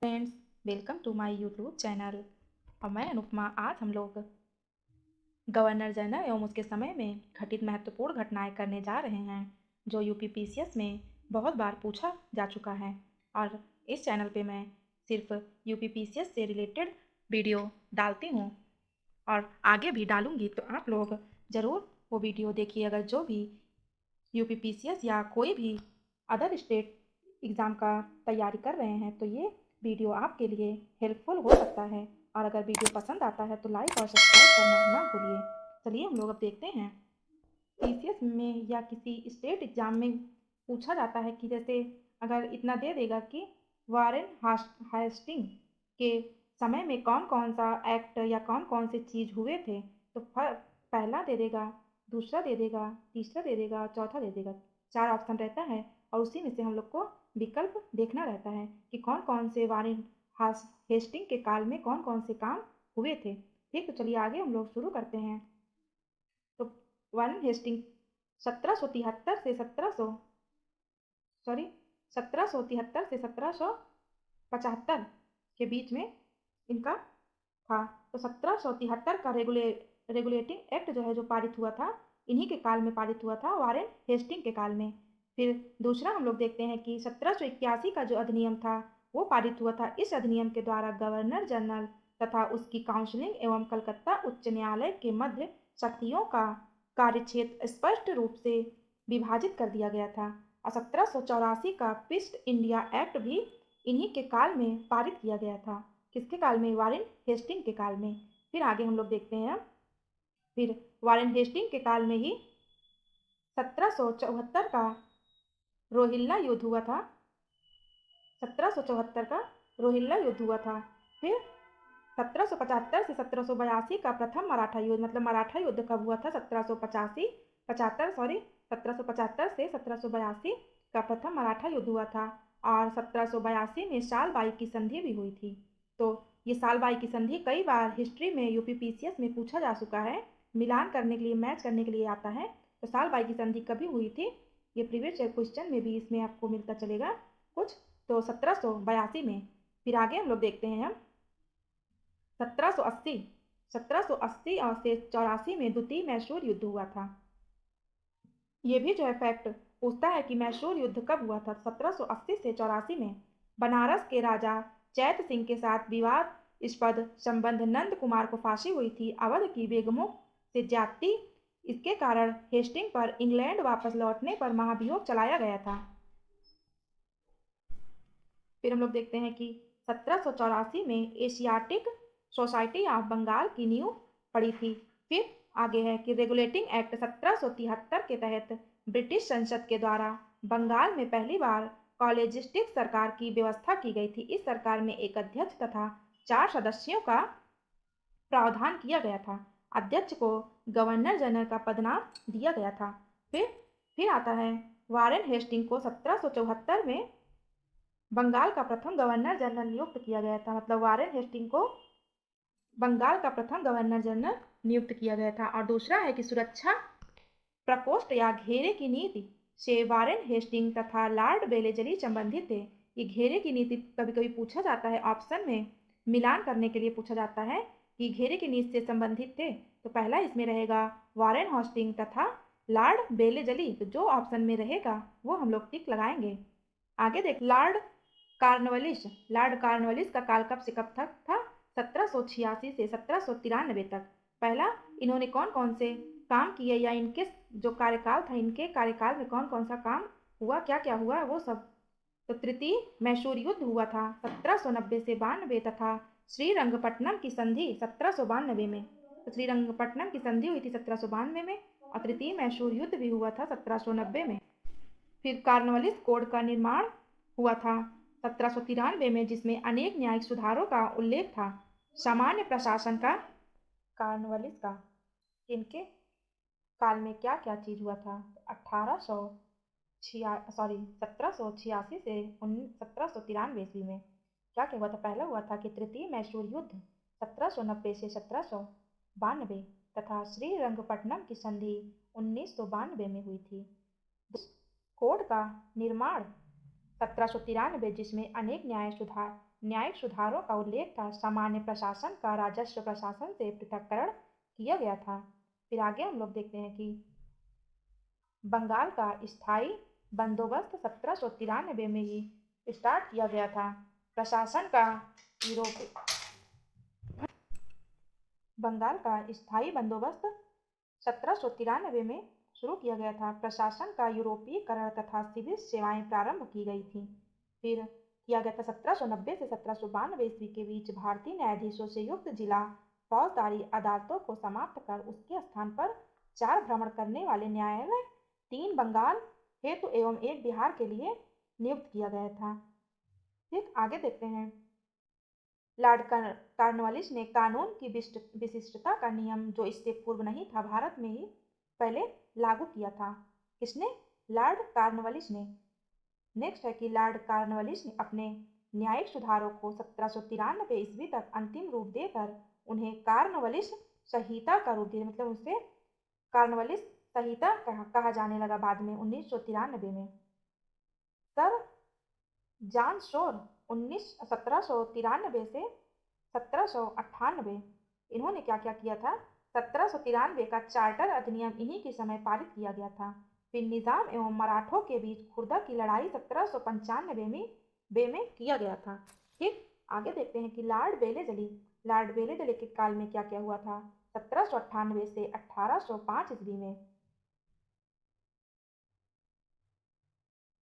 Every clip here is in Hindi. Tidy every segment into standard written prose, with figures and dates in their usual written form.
Friends, welcome to my YouTube channel. और मैं अनुपमा। आज हम लोग गवर्नर जनरल एवं उसके समय में घटित महत्वपूर्ण घटनाएं करने जा रहे हैं जो यूपीपीसीएस में बहुत बार पूछा जा चुका है। और इस चैनल पे मैं सिर्फ यूपीपीसीएस से रिलेटेड वीडियो डालती हूँ और आगे भी डालूँगी, तो आप लोग ज़रूर वो वीडियो देखिए। अगर जो भी यूपीपीसीएस या कोई भी अदर स्टेट एग्ज़ाम का तैयारी कर रहे हैं तो ये वीडियो आपके लिए हेल्पफुल हो सकता है। और अगर वीडियो पसंद आता है तो लाइक और सब्सक्राइब करना ना भूलिए। चलिए हम लोग अब देखते हैं। पीसीएस में या किसी स्टेट एग्ज़ाम में पूछा जाता है कि जैसे अगर इतना दे देगा कि वारेन हास्टिंग के समय में कौन कौन सा एक्ट या कौन कौन से चीज़ हुए थे, तो पहला दे देगा, दूसरा दे देगा, तीसरा दे देगा, चौथा दे देगा। 4 ऑप्शन रहता है और उसी में से हम लोग को विकल्प देखना रहता है कि कौन कौन से वारेन हेस्टिंग के काल में कौन कौन से काम हुए थे। ठीक, तो चलिए आगे हम लोग शुरू करते हैं। तो वारेन हेस्टिंग 1773 से 1773 के बीच में इनका था। तो 1773 का रेगुलेटिंग एक्ट जो है जो पारित हुआ था, इन्हीं के काल में पारित हुआ था, वारेन हेस्टिंग के काल में। फिर दूसरा हम लोग देखते हैं कि 1781 का जो अधिनियम था वो पारित हुआ था। इस अधिनियम के द्वारा गवर्नर जनरल तथा उसकी काउंसिलिंग एवं कलकत्ता उच्च न्यायालय के मध्य शक्तियों का कार्यक्षेत्र स्पष्ट रूप से विभाजित कर दिया गया था। और 1784 का पीस्ट इंडिया एक्ट भी इन्हीं के काल में पारित किया गया था। किसके काल में? वारेन हेस्टिंग के काल में। फिर आगे हम लोग देखते हैं। फिर वारेन हेस्टिंग के काल में ही 1774 का रोहिल्ला युद्ध हुआ था। 1774 का रोहिल्ला युद्ध हुआ था। फिर 1775 से 1782 का प्रथम मराठा युद्ध, मतलब मराठा युद्ध कब हुआ था? 1775 से 1782 का प्रथम मराठा युद्ध हुआ था। और 1782 में सालबाई की संधि भी हुई थी। तो ये सालबाई की संधि कई बार हिस्ट्री में यूपीपीसीएस में पूछा जा चुका है, मिलान करने के लिए, मैच करने के लिए आता है। तो सालबाई की संधि कभी हुई थी, ये प्रीवियस क्वेश्चन में भी इसमें आपको मिलता चलेगा कुछ। तो 1782 में। फिर आगे हम लोग देखते हैं। हम 1780 और से 84 में द्वितीय मैसूर युद्ध हुआ था। ये भी जो है फैक्ट पूछता है कि मैसूर युद्ध कब हुआ था? 1780 से 84 में। बनारस के राजा चैत सिंह के साथ विवादास्पद संबंध नंद कुमार को फांसी हुई थी। अवध की बेगमों से ज्यादती, इसके कारण हेस्टिंग पर इंग्लैंड वापस लौटने पर महाभियोग चलाया गया था। फिर हम लोग देखते हैं कि 1784 में एशियाटिक सोसाइटी ऑफ बंगाल की नींव पड़ी थी। फिर आगे है कि रेगुलेटिंग एक्ट 1773 के तहत ब्रिटिश संसद के द्वारा बंगाल में पहली बार कॉलेजिस्टिक सरकार की व्यवस्था की गई थी। इस सरकार में एक अध्यक्ष तथा 4 सदस्यों का प्रावधान किया गया था। अध्यक्ष को गवर्नर जनरल का पदनाम दिया गया था। फिर आता है वारेन हेस्टिंग को 1774 में बंगाल का प्रथम गवर्नर जनरल नियुक्त किया गया था। मतलब वारेन हेस्टिंग को बंगाल का प्रथम गवर्नर जनरल नियुक्त किया गया था। और दूसरा है कि सुरक्षा प्रकोष्ठ या घेरे की नीति से वारेन हेस्टिंग तथा लॉर्ड बेलेजली संबंधित थे। ये घेरे की नीति कभी कभी पूछा जाता है, ऑप्शन में मिलान करने के लिए पूछा जाता है कि घेरे की नीति से संबंधित थे। तो पहला इसमें रहेगा वारेन हेस्टिंग तथा लॉर्ड बेलेजली। तो जो ऑप्शन में रहेगा वो हम लोग टिक लगाएंगे। आगे देख, लॉर्ड कॉर्नवालिस का काल कब से कब तक था? 1786 से 1793 तक। पहला, इन्होंने कौन कौन से काम किए या इनके जो कार्यकाल था, इनके कार्यकाल में कौन कौन सा काम हुआ, क्या क्या हुआ, वो सब। तो तृतीय मैसूर युद्ध हुआ था 1790 से 92 तथा श्रीरंगपट्टनम की संधि 1792 में। तो श्रीरंगपट्टनम की संधि हुई थी 1792 में और तृतीय मैसूर युद्ध भी हुआ था 1790 में। फिर कॉर्नवालिस कोड का निर्माण हुआ था 1793 में, जिसमें अनेक न्यायिक सुधारों का उल्लेख था। सामान्य प्रशासन का कॉर्नवालिस का इनके काल में क्या क्या चीज हुआ था? 1786 से 1793 ईस्वी में क्या क्या हुआ था? पहला हुआ था कि तृतीय मैसूर युद्ध 1790 से 1792 तथा श्रीरंगपट्टनम की संधि 1992 में हुई थी। कोड का निर्माण 1793, जिसमें अनेक न्याय सुधार न्यायिक सुधारों का उल्लेख था। सामान्य प्रशासन का राजस्व प्रशासन से पृथक्करण किया गया था। फिर आगे हम लोग देखते हैं कि बंगाल का स्थायी बंदोबस्त 1793 में ही स्टार्ट किया गया था। प्रशासन का बंगाल का स्थायी बंदोबस्त 1793 में शुरू किया गया था। प्रशासन का यूरोपीयकरण तथा सिविल सेवाएं प्रारंभ की गई थी। फिर किया गया था 1790 से 1792 ईस्वी के बीच भारतीय न्यायाधीशों से युक्त जिला फौजदारी अदालतों को समाप्त कर उसके स्थान पर 4 भ्रमण करने वाले न्यायालय 3 बंगाल हेतु एवं 1 बिहार के लिए नियुक्त किया गया था। ठीक, आगे देखते हैं। लॉर्ड कॉर्नवालिस ने कानून की विशिष्टता का नियम, जो इससे पूर्व नहीं था, भारत में ही पहले लागू किया था। किसने? लॉर्ड कॉर्नवालिस ने। नेक्स्ट है कि लॉर्ड कॉर्नवालिस ने अपने न्यायिक सुधारों को 1793 ईस्वी तक अंतिम रूप देकर उन्हें कॉर्नवालिस संहिता का रूप दिया। मतलब उसे कॉर्नवालिस संहिता कहा जाने लगा बाद में 1993 में। सर जॉन शोर 1793 से 1798 इन्होंने क्या क्या किया था? 1793 का चार्टर अधिनियम इन्हीं के समय पारित किया गया था। फिर निजाम एवं मराठों के बीच खुर्दा की लड़ाई 1795 में किया गया था। ठीक, आगे देखते हैं कि लॉर्ड बेलेजली के काल में क्या क्या हुआ था। 1798 से 1805 ईस्वी में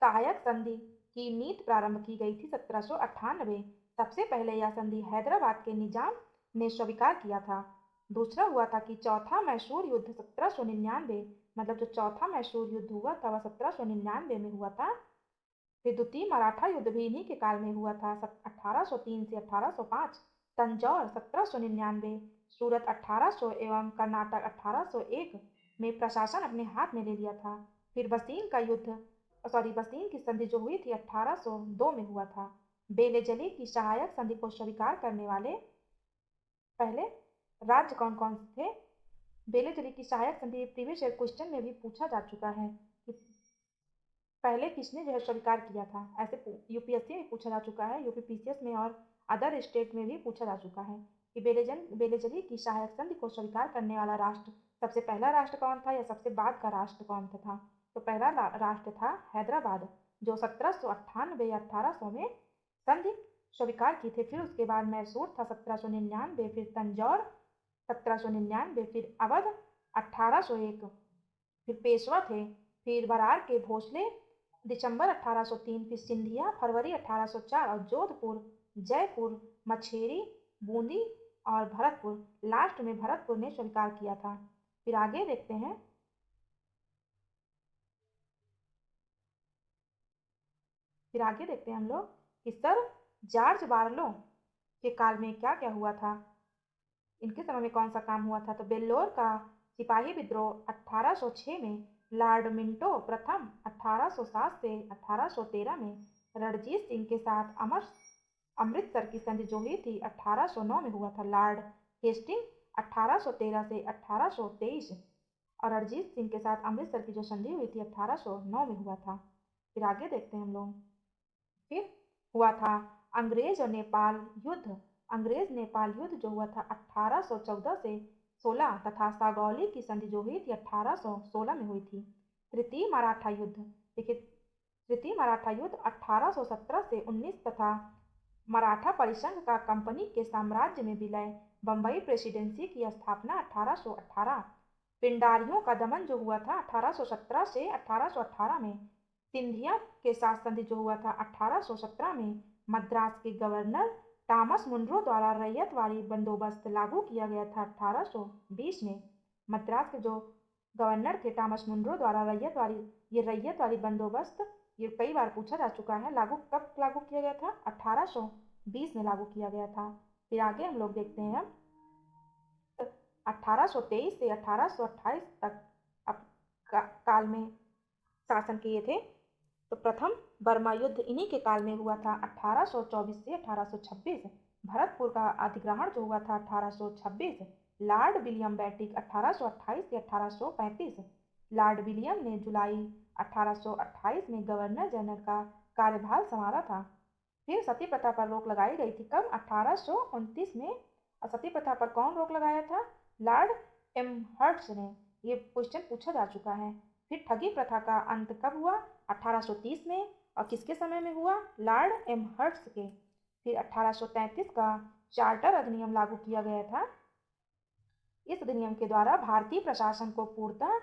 सहायक संधि की नीति प्रारंभ की गई थी। 1798 सबसे पहले यह संधि हैदराबाद के निजाम ने स्वीकार किया था। दूसरा हुआ था कि चौथा मैसूर युद्ध 1799, मतलब जो चौथा मैसूर युद्ध हुआ था वह 1799 में हुआ था। फिर द्वितीय मराठा युद्ध भी इन्हीं के काल में हुआ था 1803 से 1805। तंजौर 1799, सूरत 1800 एवं कर्नाटक 1801 में प्रशासन अपने हाथ में ले लिया था। फिर बसीन की संधि जो हुई थी 1802 में हुआ था। बेलेजली की सहायक संधि को स्वीकार करने वाले पहले राज्य कौन कौन थे? बेलेजली की सहायक संधि प्रीवियस ईयर क्वेश्चन में भी पूछा जा चुका है कि पहले किसने जो है स्वीकार किया था। ऐसे यूपीएससी में पूछा जा चुका है, यूपीपीसीएस में और अदर स्टेट में भी पूछा जा चुका है कि बेलेजली की सहायक संधि को स्वीकार करने वाला राष्ट्र, सबसे पहला राष्ट्र कौन था या सबसे बाद का राष्ट्र कौन था? तो पहला राष्ट्र था हैदराबाद, जो 1798 या 1800 में संधि स्वीकार की थी। फिर उसके बाद मैसूर था 1799, फिर तंजौर 1799, फिर अवध 1801, फिर पेशवा थे, फिर बरार के भोसले दिसंबर 1803, फिर सिंधिया फरवरी 1804 और जोधपुर, जयपुर, मछेरी, बूंदी और भरतपुर, लास्ट में भरतपुर ने स्वीकार किया था। फिर आगे देखते हैं। हम लोग कि सर जॉर्ज बार्लो के काल में क्या क्या हुआ था, इनके समय में कौन सा काम हुआ था। तो बेल्लोर का सिपाही विद्रोह 1806 में, लॉर्ड मिंटो प्रथम 1807 से 1813 में, रणजीत सिंह के साथ अमृतसर की संधि जो हुई थी 1809 में हुआ था। लॉर्ड हेस्टिंग 1813 से 1823 और रणजीत सिंह के साथ अमृतसर की जो संधि हुई थी 1809 में हुआ था। फिर आगे देखते हैं हम लोग। फिर हुआ था अंग्रेज और नेपाल युद्ध। अंग्रेज नेपाल युद्ध जो हुआ था 1814 से 16 तथा सागौली की संधि जो हुई थी 1816 में हुई थी। तृतीय मराठा युद्ध, देखिए तृतीय मराठा युद्ध 1817 से 19 तथा मराठा परिसंघ का कंपनी के साम्राज्य में विलय, बंबई प्रेसिडेंसी की स्थापना 1818। पिंडारियों का दमन जो हुआ था 1817 से 1818 में। सिंधिया के साथ संधि जो हुआ था 1817 में। मद्रास के गवर्नर टॉमस मुनरो द्वारा रैयतवाड़ी बंदोबस्त लागू किया गया था 1820 में। मद्रास के जो गवर्नर थे टॉमस मुनरो द्वारा रैयतवाड़ी बंदोबस्त ये कई बार पूछा जा चुका है। कब लागू किया गया था? 1820 में लागू किया गया था। फिर आगे हम लोग देखते हैं 1823 से 1828 तक काल में शासन किए थे। तो प्रथम बर्मा युद्ध इन्हीं के काल में हुआ था 1824 से 1826। भरतपुर का अधिग्रहण जो हुआ था 1826। लॉर्ड विलियम बेटिक 1828 से 1835। लॉर्ड विलियम ने जुलाई 1828 में गवर्नर जनरल का कार्यभार संभाला था। फिर सती प्रथा पर रोक लगाई गई थी कब? 1829 में। और सती प्रथा पर कौन रोक लगाया था? लॉर्ड एम्हर्ट्स ने। ये क्वेश्चन पूछा जा चुका है। फिर ठगी प्रथा का अंत कब हुआ? 1830 में। और किसके समय में हुआ? लॉर्ड एम्हर्ट्स के। फिर 1833 का चार्टर अधिनियम लागू किया गया था। इस अधिनियम के द्वारा भारतीय प्रशासन को पूर्णतः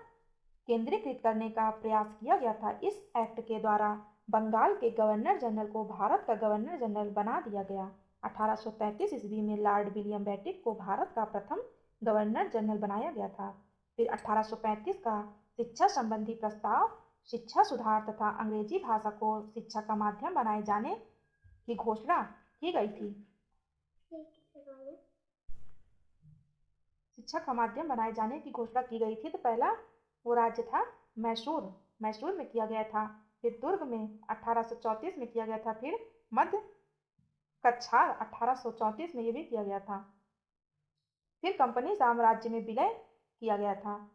केंद्रीकृत करने का प्रयास किया गया था। इस एक्ट के द्वारा बंगाल के गवर्नर जनरल को भारत का गवर्नर जनरल बना दिया गया। 1833 ईस्वी में लॉर्ड विलियम बेंटिक को भारत का प्रथम गवर्नर जनरल बनाया गया था। फिर 1835 का शिक्षा संबंधी प्रस्ताव शिक्षा सुधार तथा अंग्रेजी भाषा को शिक्षा का माध्यम बनाए जाने की घोषणा की गई थी। शिक्षा का माध्यम बनाए जाने की घोषणा की गई थी। तो पहला वो राज्य था मैसूर। मैसूर में किया गया था। फिर दुर्ग में 1834 में किया गया था। फिर मध्य कच्छार 1834 में ये भी किया गया था। फिर कंपनी साम्राज्य में विलय किया गया था।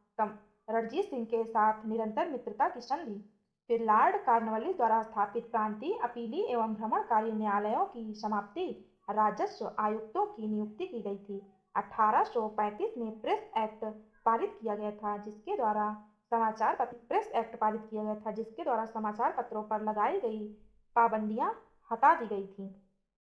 रणजीत सिंह के साथ निरंतर मित्रता की संधि। फिर लॉर्ड कॉर्नवालिस द्वारा स्थापित प्रांतीय अपीली एवं भ्रमणकारी न्यायालयों की समाप्ति। राजस्व आयुक्तों की नियुक्ति की गई थी। 1835 में प्रेस एक्ट पारित किया गया था जिसके द्वारा समाचार पत्रों पर लगाई गई पाबंदियां हटा दी गई थी।